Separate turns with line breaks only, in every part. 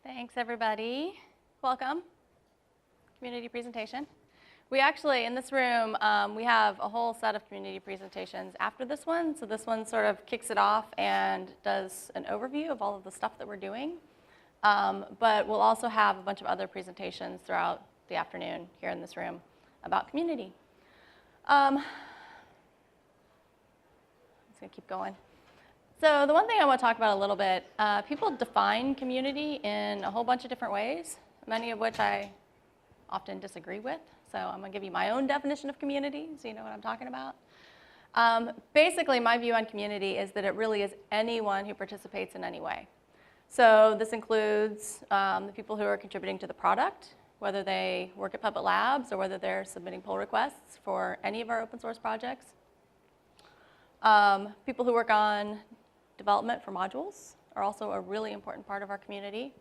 Thanks, everybody. Welcome. Community presentation. We actually, in this room, we have a whole set of community presentations after this one. So this one sort of kicks it off and does an overview of all of the stuff that we're doing. But we'll also have a bunch of other presentations throughout the afternoon here in this room about community. I'm just going to keep going. So the one thing I want to talk about a little bit, people define community in a whole bunch of different ways, many of which I often disagree with. So I'm going to give you my own definition of community so you know what I'm talking about. Basically, my view on community is that it really is anyone who participates in any way. So this includes the people who are contributing to the product, whether they work at Puppet Labs or whether they're submitting pull requests for any of our open source projects. People who work on development for modules are also a really important part of our community.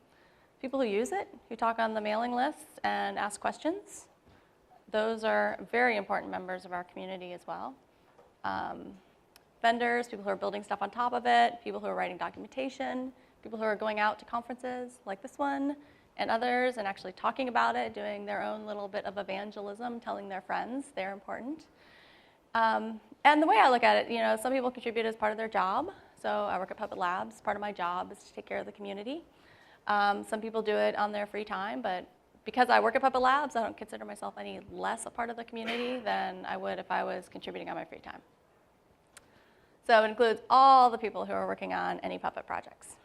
People who use it, who talk on the mailing lists and ask questions, those are very important members of our community as well. Vendors, people who are building stuff on top of it, people who are writing documentation, people who are going out to conferences like this one and others and actually talking about it, doing their own little bit of evangelism, telling their friends they're important. And the way I look at it, you know, some people contribute as part of their job. So I work at Puppet Labs. Part of my job is to take care of the community. Some people do it on their free time, but because I work at Puppet Labs, I don't consider myself any less a part of the community than I would if I was contributing on my free time. So it includes all the people who are working on any Puppet projects.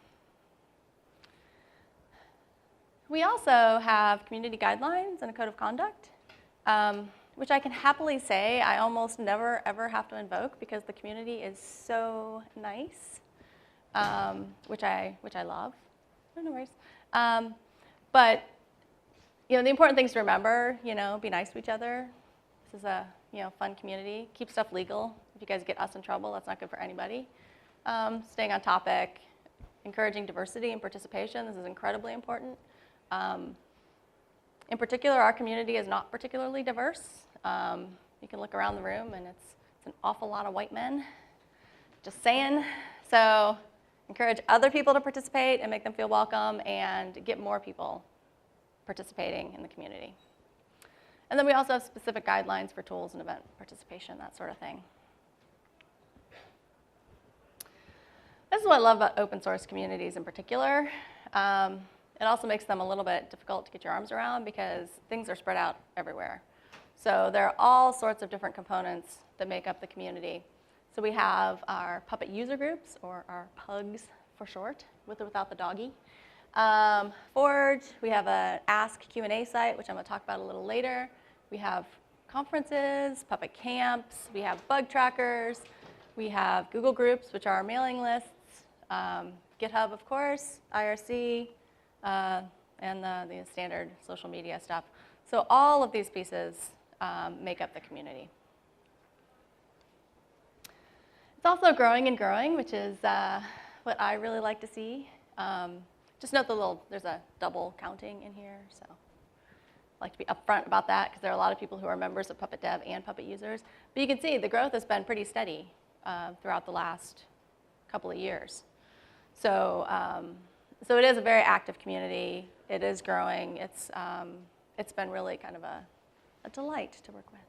We also have community guidelines and a code of conduct, which I can happily say I almost never, ever have to invoke because the community is so nice, which I love. No worries. But you know, the important things to remember, you know, be nice to each other. This is a fun community. Keep stuff legal. If you guys get us in trouble, that's not good for anybody. Staying on topic, encouraging diversity and participation. This is incredibly important. In particular, our community is not particularly diverse. You can look around the room and it's an awful lot of white men. Just saying. So encourage other people to participate and make them feel welcome and get more people participating in the community. And then we also have specific guidelines for tools and event participation, that sort of thing. This is what I love about open source communities in particular. It also makes them a little bit difficult to get your arms around because things are spread out everywhere. So there are all sorts of different components that make up the community. So we have our Puppet user groups, or our PUGs for short, with or without the doggy. Forge, we have an Ask Q&A site, which I'm going to talk about a little later. We have conferences, Puppet camps, we have bug trackers, we have Google groups, which are our mailing lists, GitHub, of course, IRC, and the standard social media stuff. So all of these pieces make up the community. It's also growing and growing, which is what I really like to see. Just note there's a double counting in here, so I like to be upfront about that because there are a lot of people who are members of Puppet Dev and Puppet users. But you can see the growth has been pretty steady throughout the last couple of years. So so it is a very active community. It is growing. It's been really kind of a delight to work with.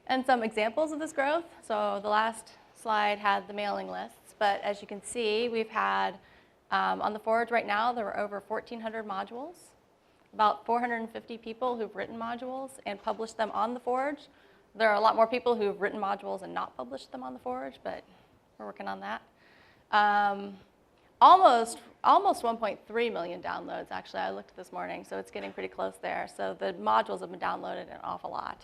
And some examples of this growth. So the last slide had the mailing lists, but as you can see, we've had on the Forge right now, there are over 1,400 modules, about 450 people who've written modules and published them on the Forge. There are a lot more people who've written modules and not published them on the Forge, but we're working on that. Almost 1.3 million downloads, actually. I looked this morning, so it's getting pretty close there. So the modules have been downloaded an awful lot.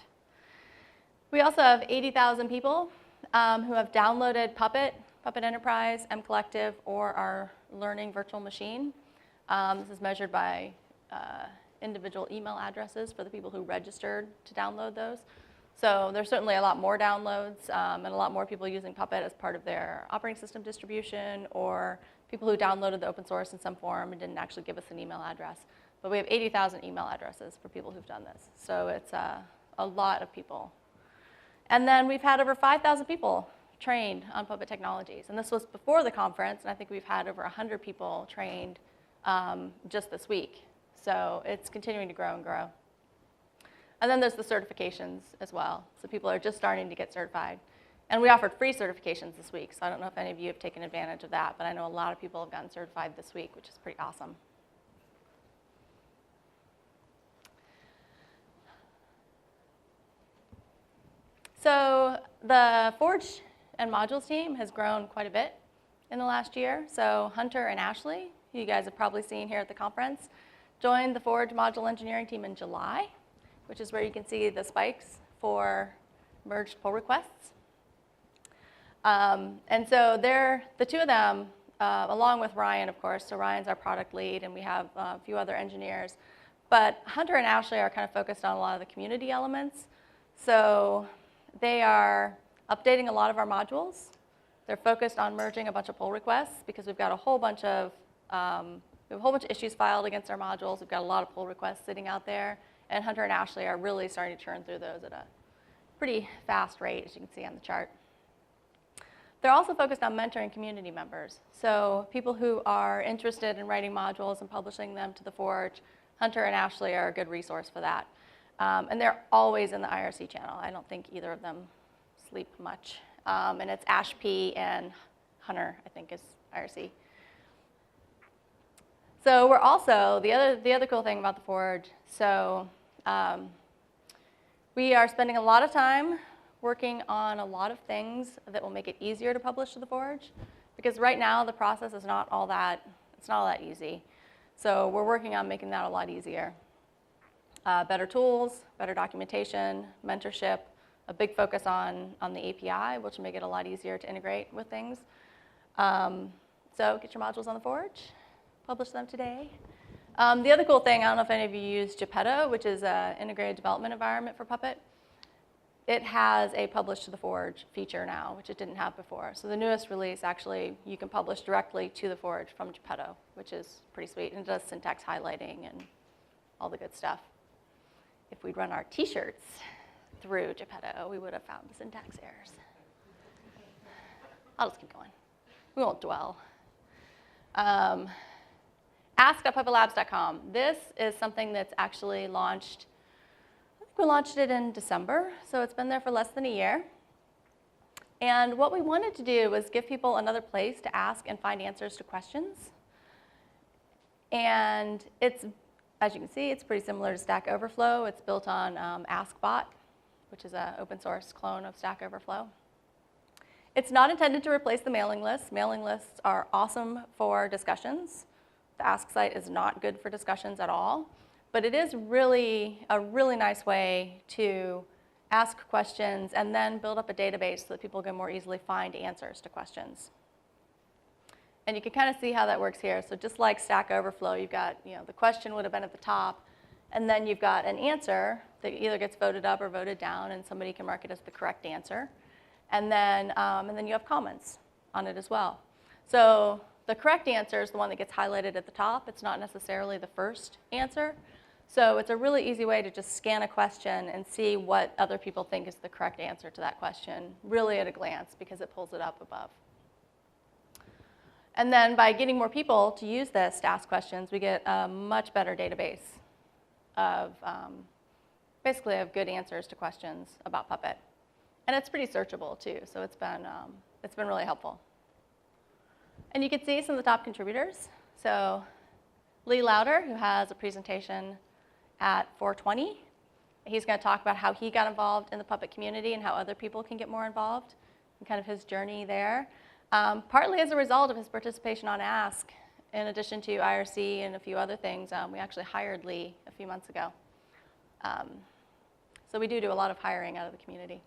We also have 80,000 people who have downloaded Puppet, Puppet Enterprise, mCollective, or our Learning Virtual Machine. This is measured by individual email addresses for the people who registered to download those. So there's certainly a lot more downloads and a lot more people using Puppet as part of their operating system distribution, or people who downloaded the open source in some form and didn't actually give us an email address. But we have 80,000 email addresses for people who've done this. So it's a lot of people. And then we've had over 5,000 people trained on Puppet technologies. And this was before the conference, and I think we've had over 100 people trained just this week. So it's continuing to grow and grow. And then there's the certifications as well. So people are just starting to get certified. And we offered free certifications this week, so I don't know if any of you have taken advantage of that, but I know a lot of people have gotten certified this week, which is pretty awesome. So the Forge and Modules team has grown quite a bit in the last year. So Hunter and Ashley, who you guys have probably seen here at the conference, joined the Forge module engineering team in July, which is where you can see the spikes for merged pull requests. And so the two of them, along with Ryan, of course, so Ryan's our product lead, and we have a few other engineers. But Hunter and Ashley are kind of focused on a lot of the community elements. So they are updating a lot of our modules. They're focused on merging a bunch of pull requests because we've got a whole bunch of issues filed against our modules. We've got a lot of pull requests sitting out there, and Hunter and Ashley are really starting to churn through those at a pretty fast rate, as you can see on the chart. They're also focused on mentoring community members. So people who are interested in writing modules and publishing them to the Forge, Hunter and Ashley are a good resource for that. And they're always in the IRC channel. I don't think either of them sleep much. And it's Ash P and Hunter, I think, is IRC. So we're also, the other cool thing about the Forge, so we are spending a lot of time working on a lot of things that will make it easier to publish to the Forge. Because right now, the process is not all that easy. So we're working on making that a lot easier. Better tools, better documentation, mentorship, a big focus on the API, which will make it a lot easier to integrate with things. So get your modules on the Forge, publish them today. The other cool thing, I don't know if any of you use Geppetto, which is an integrated development environment for Puppet. It has a publish to the Forge feature now, which it didn't have before. So the newest release, actually, you can publish directly to the Forge from Geppetto, which is pretty sweet. And it does syntax highlighting and all the good stuff. If we'd run our t-shirts through Geppetto, we would have found the syntax errors. I'll just keep going. We won't dwell. Ask.puppetlabs.com. This is something that's actually launched. I think we launched it in December, so it's been there for less than a year. And what we wanted to do was give people another place to ask and find answers to questions. And it's, as you can see, it's pretty similar to Stack Overflow. It's built on AskBot, which is an open source clone of Stack Overflow. It's not intended to replace the mailing list. Mailing lists are awesome for discussions. The Ask site is not good for discussions at all, but it is really a really nice way to ask questions and then build up a database so that people can more easily find answers to questions. And you can kind of see how that works here. So just like Stack Overflow, you've got, the question would have been at the top, and then you've got an answer that either gets voted up or voted down, and somebody can mark it as the correct answer. And then you have comments on it as well. So the correct answer is the one that gets highlighted at the top. It's not necessarily the first answer. So it's a really easy way to just scan a question and see what other people think is the correct answer to that question, really at a glance, because it pulls it up above. And then by getting more people to use this to ask questions, we get a much better database of basically of good answers to questions about Puppet. And it's pretty searchable too, so it's been really helpful. And you can see some of the top contributors. So Lee Lauder, who has a presentation at 420. He's going to talk about how he got involved in the Puppet community and how other people can get more involved and kind of his journey there. Partly as a result of his participation on Ask, in addition to IRC and a few other things, we actually hired Lee a few months ago. So we do a lot of hiring out of the community.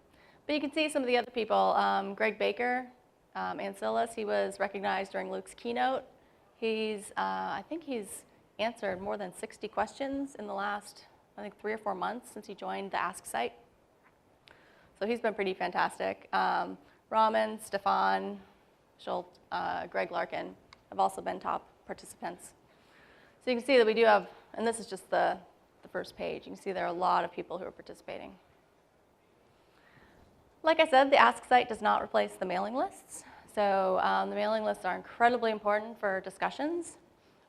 But you can see some of the other people. Greg Baker, Ancillus, he was recognized during Luke's keynote. I think he's answered more than 60 questions in the last, 3 or 4 months since he joined the Ask site. So he's been pretty fantastic. Raman, Stefan, Schultz, Greg Larkin have also been top participants. So you can see that we do have, and this is just the first page, you can see there are a lot of people who are participating. Like I said, the Ask site does not replace the mailing lists. So the mailing lists are incredibly important for discussions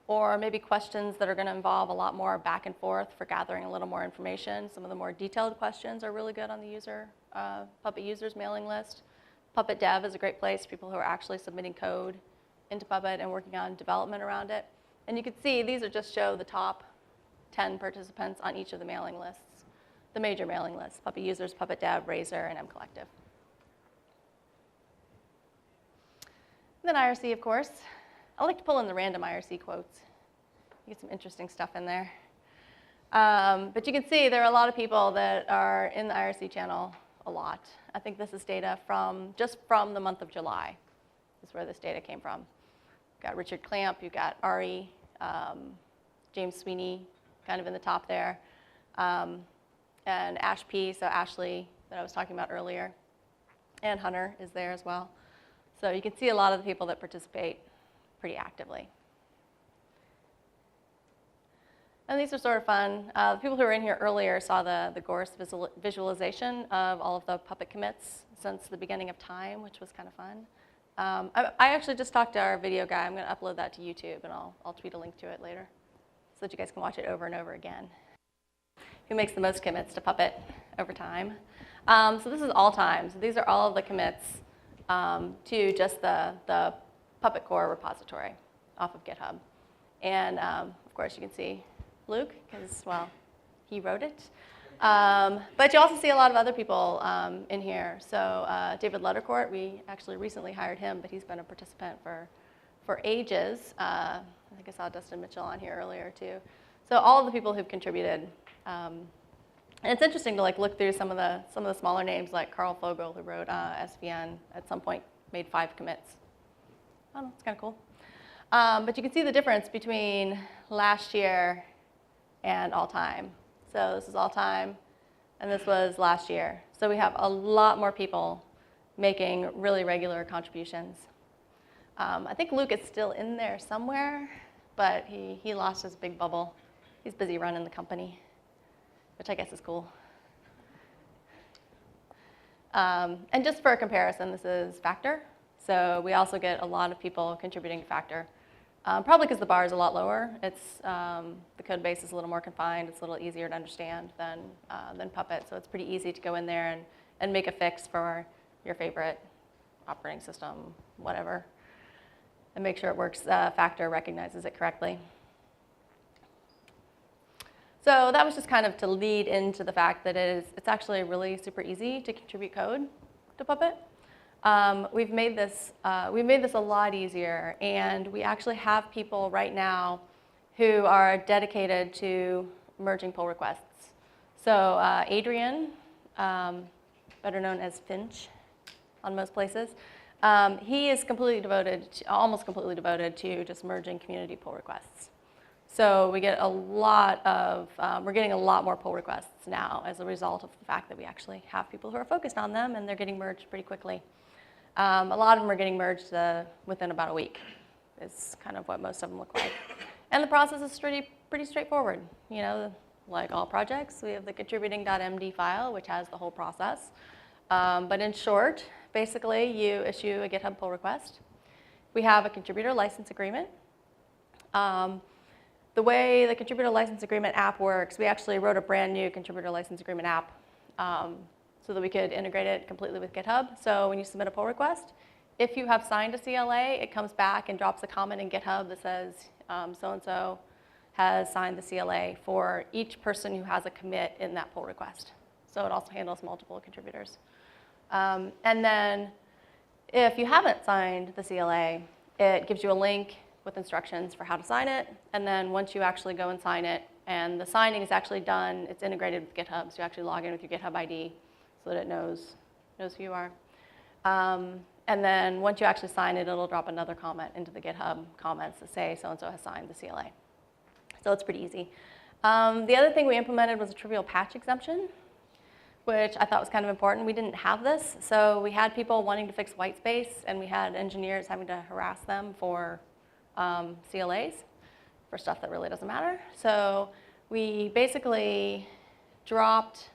or maybe questions that are going to involve a lot more back and forth for gathering a little more information. Some of the more detailed questions are really good on the Puppet users mailing list. Puppet Dev is a great place for people who are actually submitting code into Puppet and working on development around it. And you can see these are just show the top 10 participants on each of the mailing lists, the major mailing lists: Puppet users, Puppet Dev, Razor, and mCollective. And then IRC, of course. I like to pull in the random IRC quotes. You get some interesting stuff in there. But you can see there are a lot of people that are in the IRC channel a lot. I think this is data just from the month of July. This is where this data came from. You've got Richard Clamp, you've got Ari, James Sweeney, kind of in the top there, and Ash P, so Ashley that I was talking about earlier, and Hunter is there as well. So you can see a lot of the people that participate pretty actively. And these are sort of fun. The people who were in here earlier saw the Gorse visualization of all of the Puppet commits since the beginning of time, which was kind of fun. I actually just talked to our video guy. I'm going to upload that to YouTube, and I'll tweet a link to it later so that you guys can watch it over and over again. Who makes the most commits to Puppet over time? So this is all time. So these are all of the commits to just the Puppet core repository off of GitHub. And of course, you can see Luke, because, well, he wrote it. But you also see a lot of other people in here. So David Lettercourt, we actually recently hired him, but he's been a participant for ages. I think I saw Dustin Mitchell on here earlier, too. So all of the people who've contributed. And it's interesting to look through some of the smaller names, like Carl Fogel, who wrote SVN, at some point made 5 commits. I don't know, it's kind of cool. But you can see the difference between last year and all time. So this is all time, and this was last year. So we have a lot more people making really regular contributions. I think Luke is still in there somewhere, but he lost his big bubble. He's busy running the company, which I guess is cool. And just for a comparison, this is Factor. So we also get a lot of people contributing to Factor. Probably because the bar is a lot lower. It's, the code base is a little more confined. It's a little easier to understand than Puppet. So it's pretty easy to go in there and make a fix for your favorite operating system, whatever, and make sure it works, Factor recognizes it correctly. So that was just kind of to lead into the fact that it's actually really super easy to contribute code to Puppet. We've made this a lot easier, and we actually have people right now who are dedicated to merging pull requests. So Adrian, better known as Finch on most places, he is completely devoted, almost completely devoted to just merging community pull requests. So we get we're getting a lot more pull requests now as a result of the fact that we actually have people who are focused on them, and they're getting merged pretty quickly. A lot of them are getting merged within about a week. Is kind of what most of them look like. And the process is pretty straightforward. You know, like all projects, we have the contributing.md file, which has the whole process. But in short, basically, you issue a GitHub pull request. We have a contributor license agreement. The way the contributor license agreement app works, we actually wrote a brand new contributor license agreement app so that we could integrate it completely with GitHub. So when you submit a pull request, if you have signed a CLA, it comes back and drops a comment in GitHub that says so-and-so has signed the CLA for each person who has a commit in that pull request. So it also handles multiple contributors. And then if you haven't signed the CLA, it gives you a link with instructions for how to sign it. And then once you actually go and sign it, and the signing is actually done, it's integrated with GitHub. So you actually log in with your GitHub ID so that it knows who you are. And then once you actually sign it, it'll drop another comment into the GitHub comments to say so-and-so has signed the CLA. So it's pretty easy. The other thing we implemented was a trivial patch exemption, which I thought was kind of important. We didn't have this. So we had people wanting to fix white space, and we had engineers having to harass them for CLAs for stuff that really doesn't matter. So we basically dropped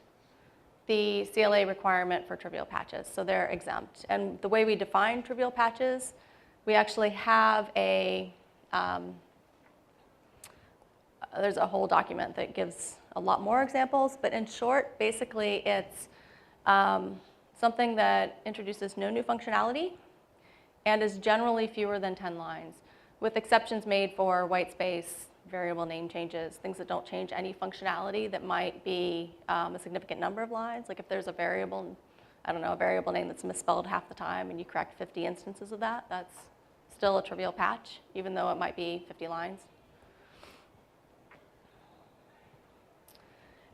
the CLA requirement for trivial patches, so they're exempt. And the way we define trivial patches, we actually have there's a whole document that gives a lot more examples, but in short, basically it's something that introduces no new functionality and is generally fewer than 10 lines, with exceptions made for white space, variable name changes, things that don't change any functionality that might be a significant number of lines. Like if there's a variable, I don't know, a variable name that's misspelled half the time and you correct 50 instances of that, that's still a trivial patch, even though it might be 50 lines.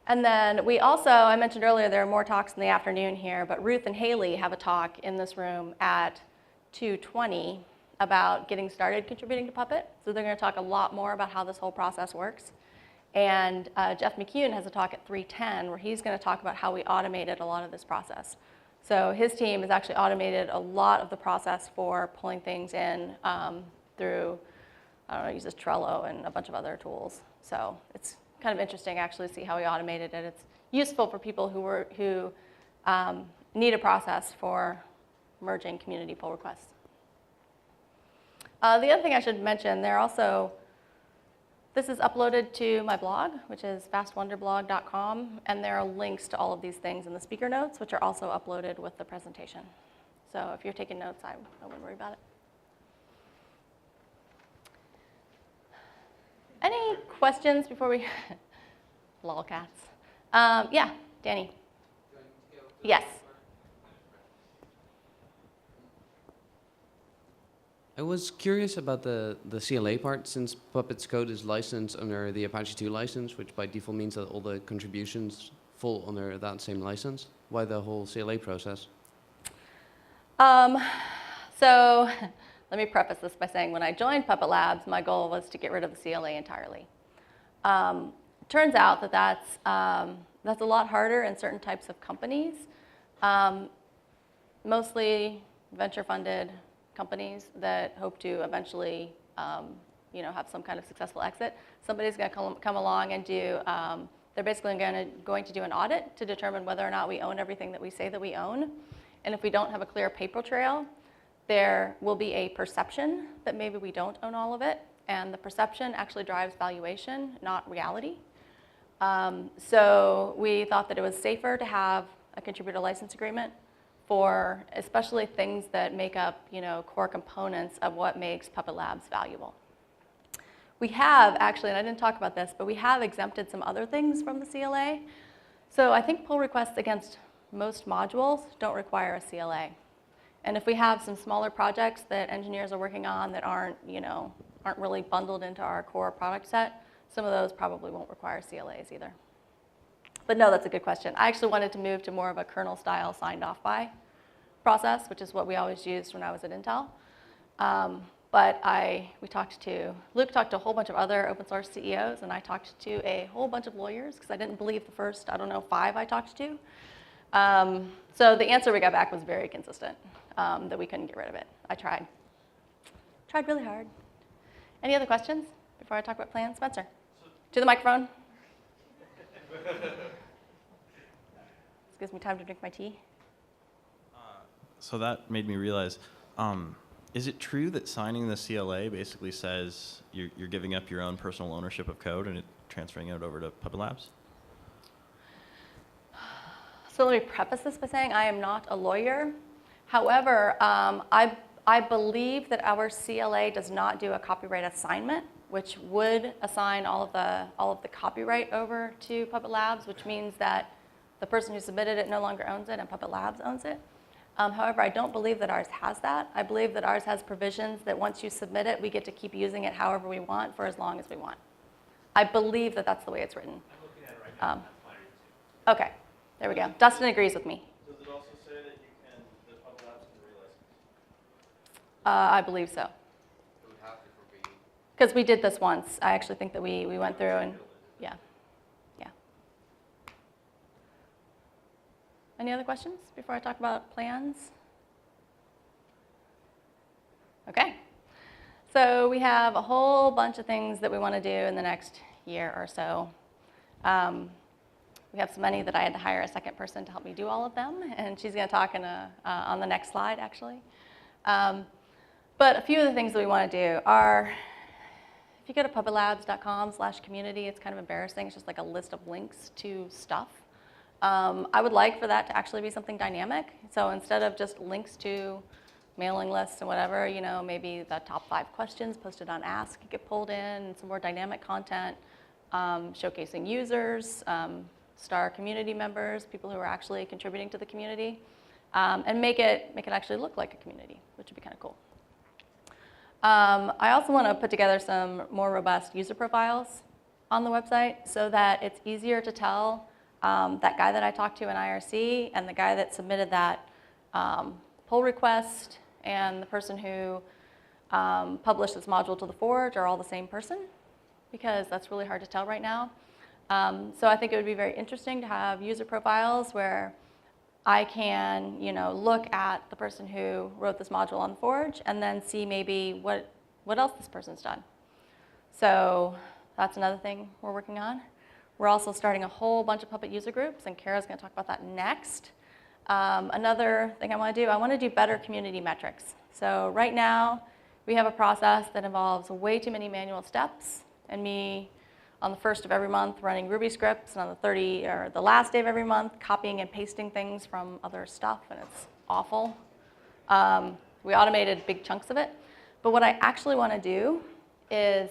And then we also, I mentioned earlier, there are more talks in the afternoon here, but Ruth and Haley have a talk in this room at 2:20 about getting started contributing to Puppet. So they're going to talk a lot more about how this whole process works. And Jeff McCune has a talk at 3:10 where he's going to talk about how we automated a lot of this process. So his team has actually automated a lot of the process for pulling things in through, I don't know, uses Trello and a bunch of other tools. So it's kind of interesting actually to see how we automated it. It's useful for people who need a process for merging community pull requests. The other thing I should mention, this is uploaded to my blog, which is fastwonderblog.com, and there are links to all of these things in the speaker notes, which are also uploaded with the presentation. So if you're taking notes, I wouldn't worry about it. Any questions before we, lolcats? Yeah, Danny. Yes.
I was curious about the CLA part, since Puppet's code is licensed under the Apache 2 license, which by default means that all the contributions fall under that same license. Why the whole CLA process?
So let me preface this by saying when I joined Puppet Labs, my goal was to get rid of the CLA entirely. Turns out that that's a lot harder in certain types of companies, mostly venture-funded companies that hope to eventually, have some kind of successful exit. Somebody's going to come along and do. They're basically going to do an audit to determine whether or not we own everything that we say that we own. And if we don't have a clear paper trail, there will be a perception that maybe we don't own all of it. And the perception actually drives valuation, not reality. So we thought that it was safer to have a contributor license agreement for especially things that make up, core components of what makes Puppet Labs valuable. We have actually, and I didn't talk about this, but we have exempted some other things from the CLA. So I think pull requests against most modules don't require a CLA. And if we have some smaller projects that engineers are working on that aren't really bundled into our core product set, some of those probably won't require CLAs either. But no, that's a good question. I actually wanted to move to more of a kernel-style signed-off-by process, which is what we always used when I was at Intel. But Luke talked to a whole bunch of other open source CEOs, and I talked to a whole bunch of lawyers, because I didn't believe the first, 5 I talked to. So the answer we got back was very consistent, that we couldn't get rid of it. I tried. Tried really hard. Any other questions before I talk about plans? Spencer, to the microphone. This gives me time to drink my tea.
So that made me realize, is it true that signing the CLA basically says you're giving up your own personal ownership of code and transferring it over to Puppet Labs?
So let me preface this by saying I am not a lawyer. However, I believe that our CLA does not do a copyright assignment, which would assign all of the copyright over to Puppet Labs, which means that the person who submitted it no longer owns it and Puppet Labs owns it. However, I don't believe that ours has that. I believe that ours has provisions that once you submit it, we get to keep using it however we want for as long as we want. I believe that that's the way it's written.
I'm looking at it right now.
Okay, there we go. Dustin agrees with me.
Does it also say that the Puppet Labs can relicense?
I believe so.
It would have to for me.
Because we did this once. I actually think that we went through and, yeah. Any other questions before I talk about plans? Okay. So we have a whole bunch of things that we want to do in the next year or so. We have so many that I had to hire a second person to help me do all of them, and she's going to talk on the next slide, actually. But a few of the things that we want to do are, if you go to puppetlabs.com/community, it's kind of embarrassing. It's just like a list of links to stuff. I would like for that to actually be something dynamic. So instead of just links to mailing lists and whatever, maybe the top 5 questions posted on Ask get pulled in, some more dynamic content, showcasing users, star community members, people who are actually contributing to the community, and make it actually look like a community, which would be kind of cool. I also want to put together some more robust user profiles on the website so that it's easier to tell that guy that I talked to in IRC and the guy that submitted that pull request and the person who published this module to the Forge are all the same person, because that's really hard to tell right now. So I think it would be very interesting to have user profiles where I can, look at the person who wrote this module on the Forge and then see maybe what else this person's done. So that's another thing we're working on. We're also starting a whole bunch of Puppet user groups, and Kara's going to talk about that next. Another thing I want to do better community metrics. So right now, we have a process that involves way too many manual steps, and me on the 1st of every month running Ruby scripts, and on the last day of every month copying and pasting things from other stuff, and it's awful. We automated big chunks of it. But what I actually want to do is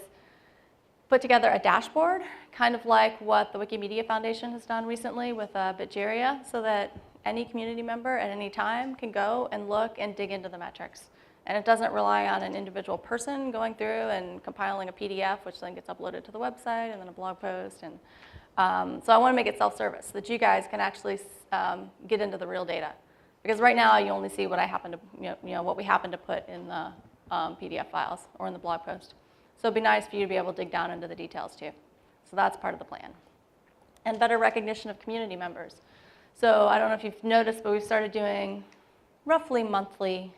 put together a dashboard, kind of like what the Wikimedia Foundation has done recently with Bitgeria, so that any community member at any time can go and look and dig into the metrics. And it doesn't rely on an individual person going through and compiling a PDF, which then gets uploaded to the website and then a blog post. And so I want to make it self-service so that you guys can actually get into the real data. Because right now you only see what I happen to, what we happen to put in the PDF files or in the blog post. So it'd be nice for you to be able to dig down into the details too. So that's part of the plan. And better recognition of community members. So I don't know if you've noticed, but we've started doing roughly monthly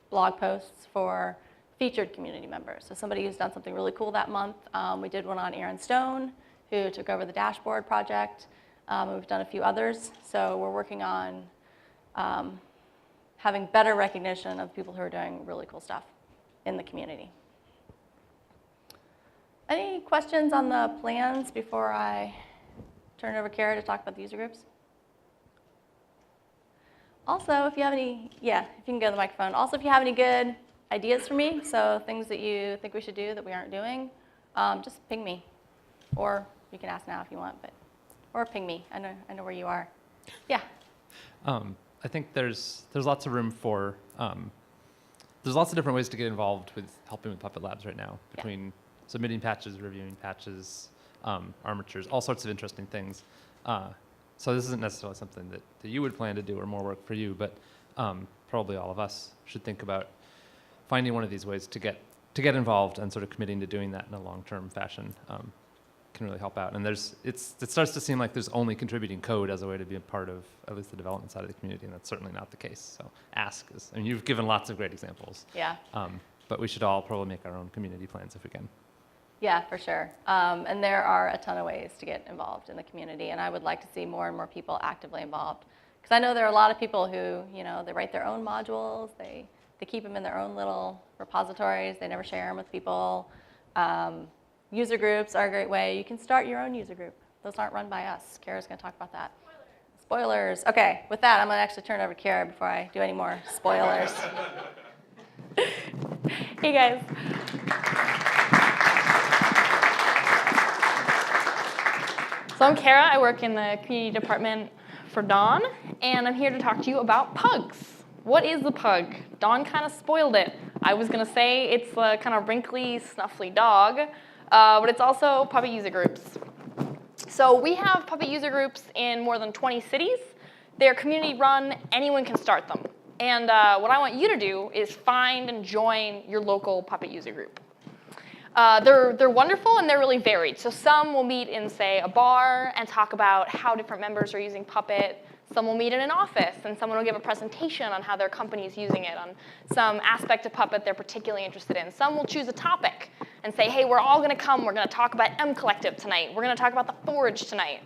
blog posts for featured community members. So somebody who's done something really cool that month. We did one on Aaron Stone, who took over the dashboard project. We've done a few others. So we're working on having better recognition of people who are doing really cool stuff in the community. Any questions on the plans before I turn it over to Kara to talk about the user groups? Also, if you have any, if you can go to the microphone. Also, if you have any good ideas for me, so things that you think we should do that we aren't doing, just ping me. Or you can ask now if you want, or ping me. I know where you are. Yeah.
I think there's lots of room for, there's lots of different ways to get involved with helping with Puppet Labs right now, between submitting patches, reviewing patches, armatures, all sorts of interesting things. So this isn't necessarily something that you would plan to do or more work for you, but probably all of us should think about finding one of these ways to get involved and sort of committing to doing that in a long-term fashion. Can really help out. And it starts to seem like there's only contributing code as a way to be a part of at least the development side of the community, and that's certainly not the case. So you've given lots of great examples.
Yeah.
But we should all probably make our own community plans if we can.
Yeah, for sure. And there are a ton of ways to get involved in the community, and I would like to see more and more people actively involved. Because I know there are a lot of people who, they write their own modules, they keep them in their own little repositories, they never share them with people. User groups are a great way. You can start your own user group. Those aren't run by us. Kara's going to talk about that. Spoilers. Okay, with that, I'm going to actually turn it over to Kara before I do any more spoilers. Hey, guys.
So I'm Kara. I work in the community department for Dawn, and I'm here to talk to you about pugs. What is a pug? Dawn kind of spoiled it. I was going to say it's a kind of wrinkly, snuffly dog, but it's also Puppet user groups. So we have Puppet user groups in more than 20 cities. They're community run. Anyone can start them. And what I want you to do is find and join your local Puppet user group. They're wonderful and they're really varied. So some will meet in, say, a bar and talk about how different members are using Puppet. Some will meet in an office and someone will give a presentation on how their company is using it, on some aspect of Puppet they're particularly interested in. Some will choose a topic and say, hey, we're all going to come. We're going to talk about M Collective tonight. We're going to talk about the Forge tonight.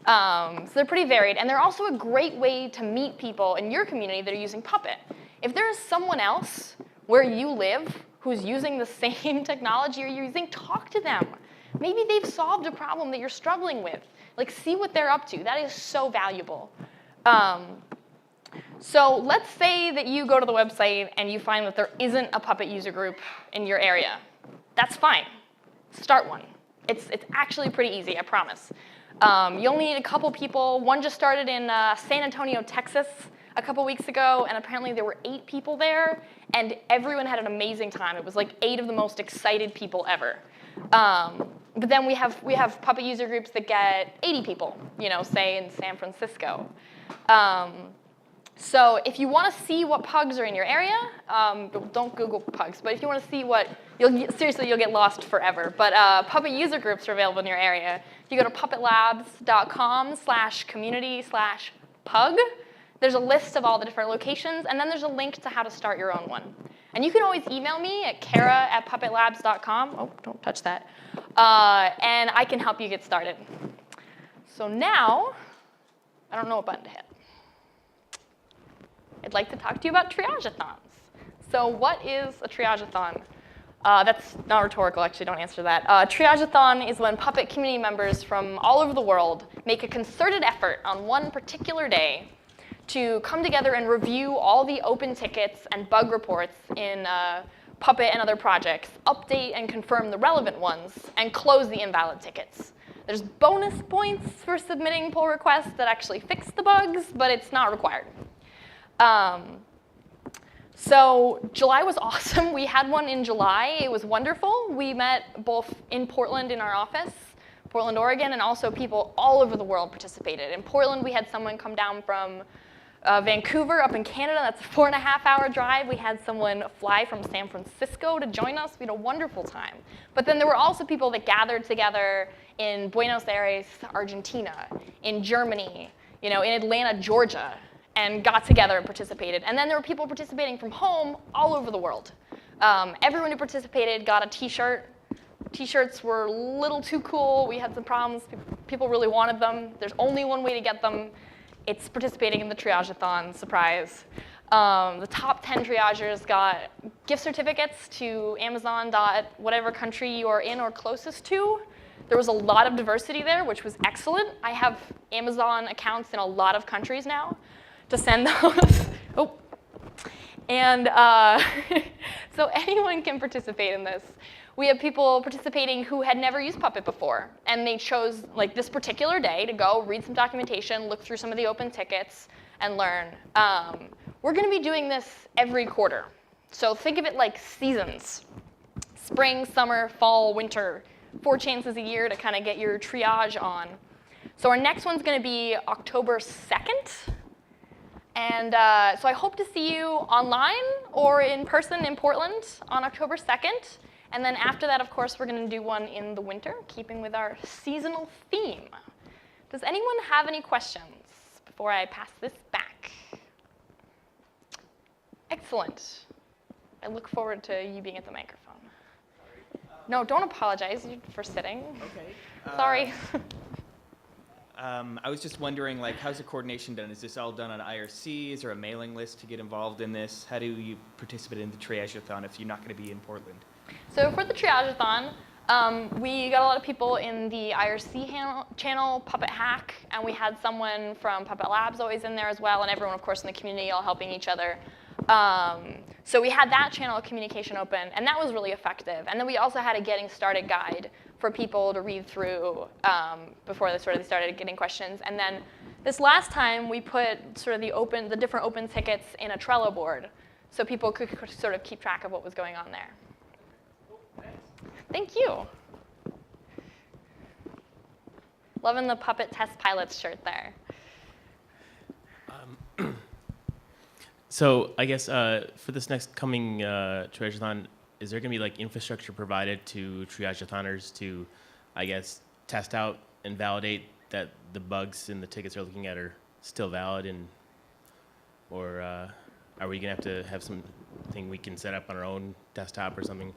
So they're pretty varied, and they're also a great way to meet people in your community that are using Puppet. If there is someone else where you live who's using the same technology you're using, talk to them. Maybe they've solved a problem that you're struggling with. Like, see what they're up to. That is so valuable. So let's say that you go to the website and you find that there isn't a Puppet user group in your area. That's fine. Start one. It's actually pretty easy, I promise. You only need a couple people. One just started in San Antonio, Texas a couple weeks ago, and apparently there were 8 people there, and everyone had an amazing time. It was like 8 of the most excited people ever. But then we have Puppet user groups that get 80 people, say in San Francisco. So if you want to see what pugs are in your area, don't Google pugs, but if you want to see what, seriously, you'll get lost forever. But Puppet user groups are available in your area. If you go to puppetlabs.com/community/pug, there's a list of all the different locations, and then there's a link to how to start your own one. And you can always email me at kara@puppetlabs.com. Oh, don't touch that. And I can help you get started. So now, I don't know what button to hit. I'd like to talk to you about Triage-a-thons. So what is a Triage-a-thon? That's not rhetorical, actually, don't answer that. Triage-a-thon is when Puppet community members from all over the world make a concerted effort on one particular day to come together and review all the open tickets and bug reports in Puppet and other projects, update and confirm the relevant ones, and close the invalid tickets. There's bonus points for submitting pull requests that actually fix the bugs, but it's not required. So July was awesome. We had one in July. It was wonderful. We met both in Portland in our office, Portland, Oregon, and also people all over the world participated. In Portland, we had someone come down from Vancouver up in Canada. That's a 4.5-hour drive. We had someone fly from San Francisco to join us. We had a wonderful time. But then there were also people that gathered together in Buenos Aires, Argentina, in Germany, in Atlanta, Georgia, and got together and participated. And then there were people participating from home all over the world. Everyone who participated got a T-shirt. T-shirts were a little too cool. We had some problems. People really wanted them. There's only one way to get them. It's participating in the Triage-a-thon, surprise. The top 10 triagers got gift certificates to Amazon. Whatever country you are in or closest to. There was a lot of diversity there, which was excellent. I have Amazon accounts in a lot of countries now to send those. Oh. And so anyone can participate in this. We have people participating who had never used Puppet before, and they chose this particular day to go read some documentation, look through some of the open tickets, and learn. We're going to be doing this every quarter. So think of it like seasons. Spring, summer, fall, winter. 4 chances a year to kind of get your triage on. So our next one's going to be October 2nd. And so I hope to see you online or in person in Portland on October 2nd. And then after that, of course, we're going to do one in the winter, keeping with our seasonal theme. Does anyone have any questions before I pass this back? Excellent. I look forward to you being at the microphone. No, don't apologize for sitting.
Okay.
Sorry.
I was just wondering, how's the coordination done? Is this all done on IRC? Is there a mailing list to get involved in this? How do you participate in the Triage-a-thon if you're not going to be in Portland?
So for the Triage-a-thon, we got a lot of people in the IRC channel, Puppet Hack, and we had someone from Puppet Labs always in there as well, and everyone, of course, in the community all helping each other. So we had that channel of communication open, and that was really effective. And then we also had a getting started guide for people to read through before they started getting questions. And then this last time, we put the different open tickets in a Trello board, so people could sort of keep track of what was going on there. Thank you. Loving the Puppet Test Pilots shirt there.
So I guess for this next coming Triage-a-thon, is there going to be infrastructure provided to Triage-a-thoners to, I guess, test out and validate that the bugs in the tickets they're looking at are still valid, or are we going to have something we can set up on our own desktop or something?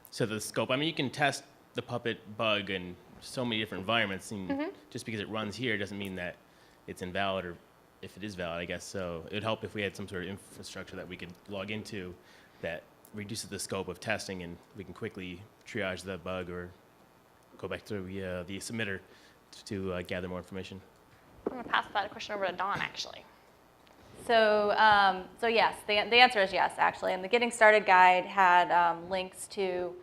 So the scope, I mean, you can test the Puppet bug and so many different environments. And just because it runs here doesn't mean that it's invalid, or if it is valid, I guess. So it would help if we had some sort of infrastructure that we could log into that reduces the scope of testing, and we can quickly triage the bug or go back to the submitter to gather more information.
I'm going to pass that question over to Dawn, actually.
So, so yes, the answer is yes, actually. And the Getting Started guide had links to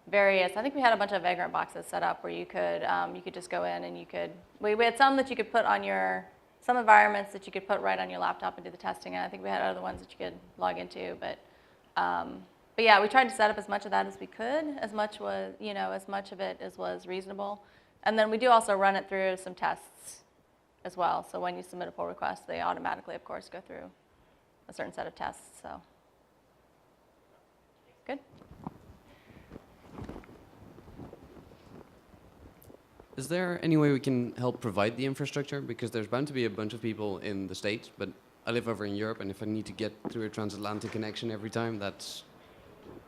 various, I think we had a bunch of Vagrant boxes set up where you could just go in and you could, we had some that you could put on some environments that you could put right on your laptop and do the testing. And I think we had other ones that you could log into. But yeah, we tried to set up as much of that as we could, as much of it as was reasonable. And then we do also run it through some tests as well. So when you submit a pull request, they automatically, of course, go through a certain set of tests. So good.
Is there any way we can help provide the infrastructure? Because there's bound to be a bunch of people in the States, but I live over in Europe, and if I need to get through a transatlantic connection every time, that's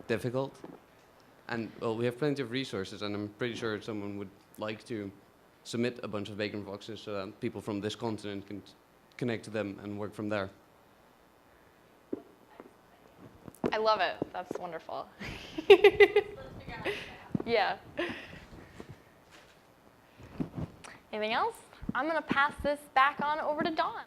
difficult. And well, we have plenty of resources, and I'm pretty sure someone would like to submit a bunch of Vagrant boxes so that people from this continent can connect to them and work from there.
I love it. That's wonderful. Yeah. Anything else? I'm going to pass this back on over to Dawn.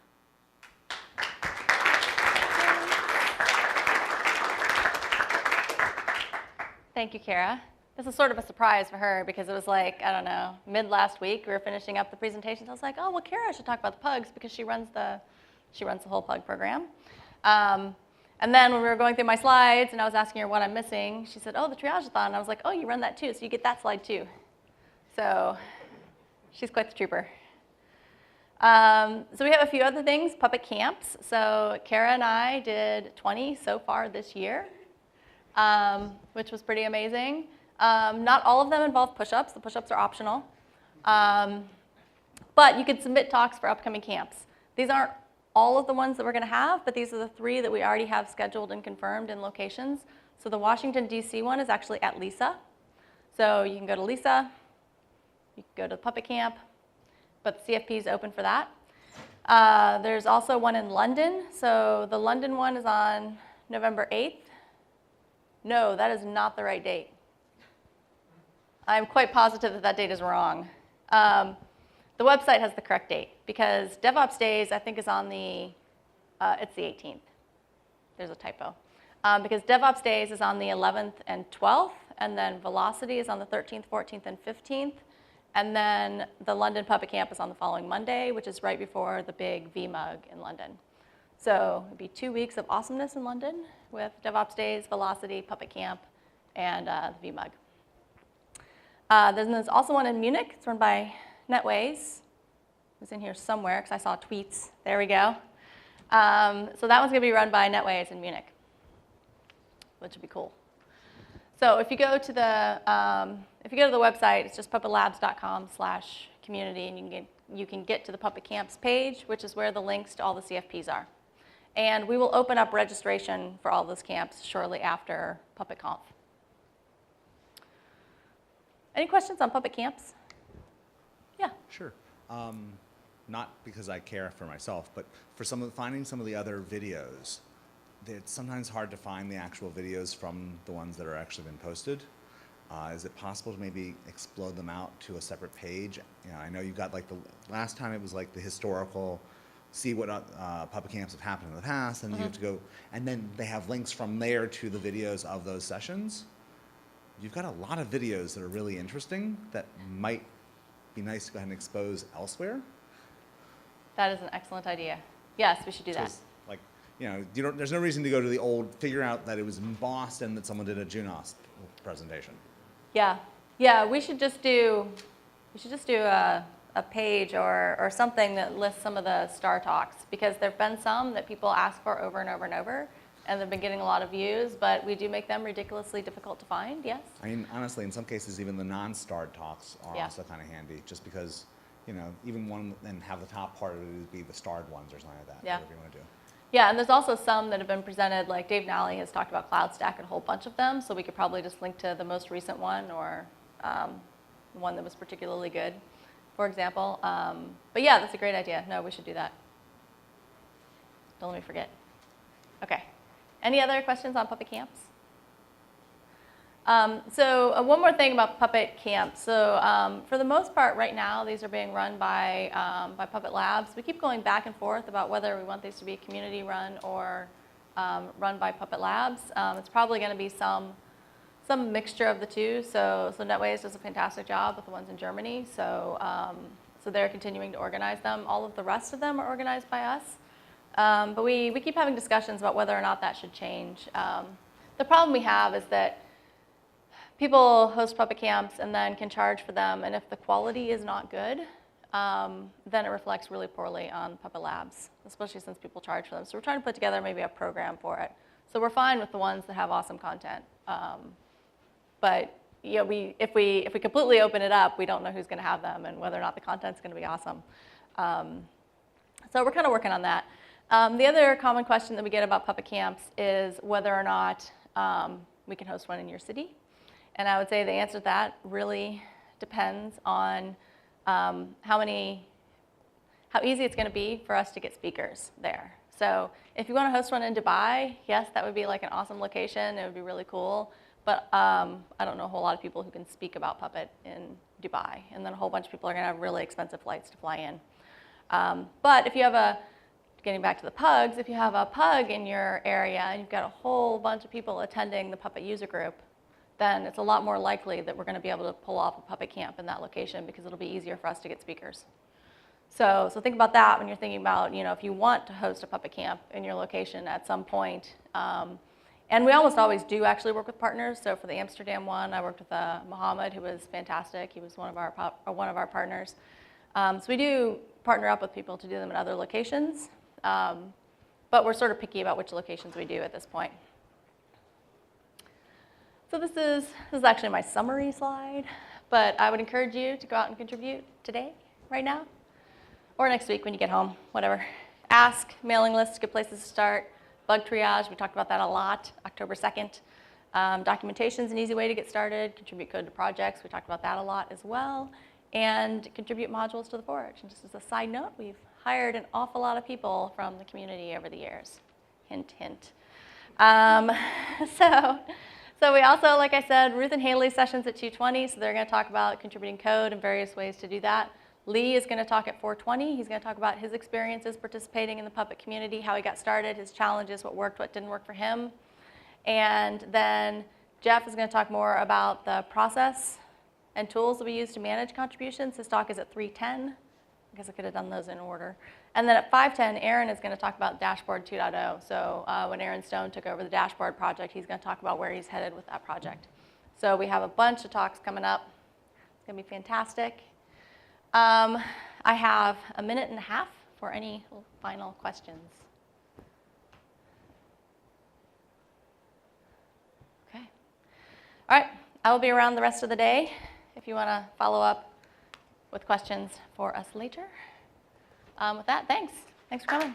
Thank you, Kara. This is sort of a surprise for her because it was like, I don't know, mid last week we were finishing up the presentations. I was like, oh, well, Kara should talk about the pugs because she runs the whole pug program. And then when we were going through my slides and I was asking her what I'm missing, she said, oh, the Triage-a-thon. And I was like, oh, you run that too, so you get that slide too. So she's quite the trooper. So we have a few other things, Puppet camps. So Kara and I did 20 so far this year, which was pretty amazing. Not all of them involve push-ups. The push-ups are optional. But you can submit talks for upcoming camps. These aren't all of the ones that we're going to have, but these are the 3 that we already have scheduled and confirmed in locations. So the Washington, D.C. one is actually at Lisa. So you can go to Lisa. You can go to the Puppet Camp. But the CFP is open for that. There's also one in London. So the London one is on November 8th. No, that is not the right date. I'm quite positive that that date is wrong. The website has the correct date because DevOps Days, I think, is on it's the 18th. There's a typo. Because DevOps Days is on the 11th and 12th, and then Velocity is on the 13th, 14th, and 15th. And then the London Puppet Camp is on the following Monday, which is right before the big VMUG in London. So it'll be 2 weeks of awesomeness in London with DevOps Days, Velocity, Puppet Camp, and the VMUG. There's also one in Munich. It's run by NetWays. It was in here somewhere because I saw tweets. There we go. So that one's going to be run by NetWays in Munich, which would be cool. So if you go to the website, it's just puppetlabs.com/community, and you can get to the Puppet Camps page, which is where the links to all the CFPs are. And we will open up registration for all those camps shortly after PuppetConf. Any questions on Puppet camps? Yeah.
Sure. Not because I care for myself, but for finding some of the other videos, it's sometimes hard to find the actual videos from the ones that are actually been posted. Is it possible to maybe explode them out to a separate page? You know, I know you got like the last time it was like the historical, see what Puppet camps have happened in the past, and you have to go, and then they have links from there to the videos of those sessions. You've got a lot of videos that are really interesting that might be nice to go ahead and expose elsewhere.
That is an excellent idea. Yes, we should do that.
Like, you know, there's no reason to go to the old, figure out that it was embossed and that someone did a Junos presentation.
Yeah, yeah. We should just do a page or something that lists some of the star talks, because there've been some that people ask for over and over and over, and they've been getting a lot of views, but we do make them ridiculously difficult to find. Yes. I mean,
honestly, in some cases, even the non-starred talks are also kind of handy, just because, you know, even one and have the top part of it be the starred ones or something like that.
Yeah.
Whatever you want to do.
Yeah, and there's also some that have been presented, like Dave Nally has talked about CloudStack and a whole bunch of them, so we could probably just link to the most recent one or one that was particularly good, for example. But yeah, that's a great idea. No, we should do that. Don't let me forget. Okay. Any other questions on Puppet camps? So one more thing about Puppet camps. So for the most part right now, these are being run by Puppet Labs. We keep going back and forth about whether we want these to be community run or run by Puppet Labs. It's probably going to be some mixture of the two. So NetWays does a fantastic job with the ones in Germany. So they're continuing to organize them. All of the rest of them are organized by us. But we keep having discussions about whether or not that should change. The problem we have is that people host Puppet camps and then can charge for them, and if the quality is not good, then it reflects really poorly on Puppet Labs, especially since people charge for them. So we're trying to put together maybe a program for it. So we're fine with the ones that have awesome content. But you know, if we completely open it up, we don't know who's going to have them and whether or not the content's going to be awesome. So we're kind of working on that. The other common question that we get about Puppet camps is whether or not we can host one in your city. And I would say the answer to that really depends on how easy it's going to be for us to get speakers there. So if you want to host one in Dubai, yes, that would be like an awesome location. It would be really cool. But I don't know a whole lot of people who can speak about Puppet in Dubai. And then a whole bunch of people are going to have really expensive flights to fly in. But if you have getting back to the pugs, if you have a pug in your area and you've got a whole bunch of people attending the Puppet user group, then it's a lot more likely that we're going to be able to pull off a Puppet camp in that location because it'll be easier for us to get speakers. So think about that when you're thinking about, you know, if you want to host a Puppet camp in your location at some point. And we almost always do actually work with partners. So for the Amsterdam one, I worked with Mohammed, who was fantastic. He was one of our partners. So we do partner up with people to do them in other locations. But we're sort of picky about which locations we do at this point. So this is actually my summary slide, but I would encourage you to go out and contribute today, right now, or next week when you get home, whatever. Ask, mailing lists, good places to start. Bug triage, we talked about that a lot, October 2nd. Documentation is an easy way to get started. Contribute code to projects, we talked about that a lot as well. And contribute modules to the Forge. And just as a side note, we've hired an awful lot of people from the community over the years. Hint, hint. So we also, like I said, Ruth and Haley's sessions at 2:20, so they're going to talk about contributing code and various ways to do that. Lee is going to talk at 4:20. He's going to talk about his experiences participating in the Puppet community, how he got started, his challenges, what worked, what didn't work for him. And then Jeff is going to talk more about the process and tools that we use to manage contributions. His talk is at 3:10. I guess I could have done those in order. And then at 5:10, Aaron is going to talk about Dashboard 2.0. So when Aaron Stone took over the Dashboard project, he's going to talk about where he's headed with that project. So we have a bunch of talks coming up. It's going to be fantastic. I have a minute and a half for any final questions. Okay. All right. I will be around the rest of the day if you want to follow up with questions for us later. With that, thanks. Thanks for coming.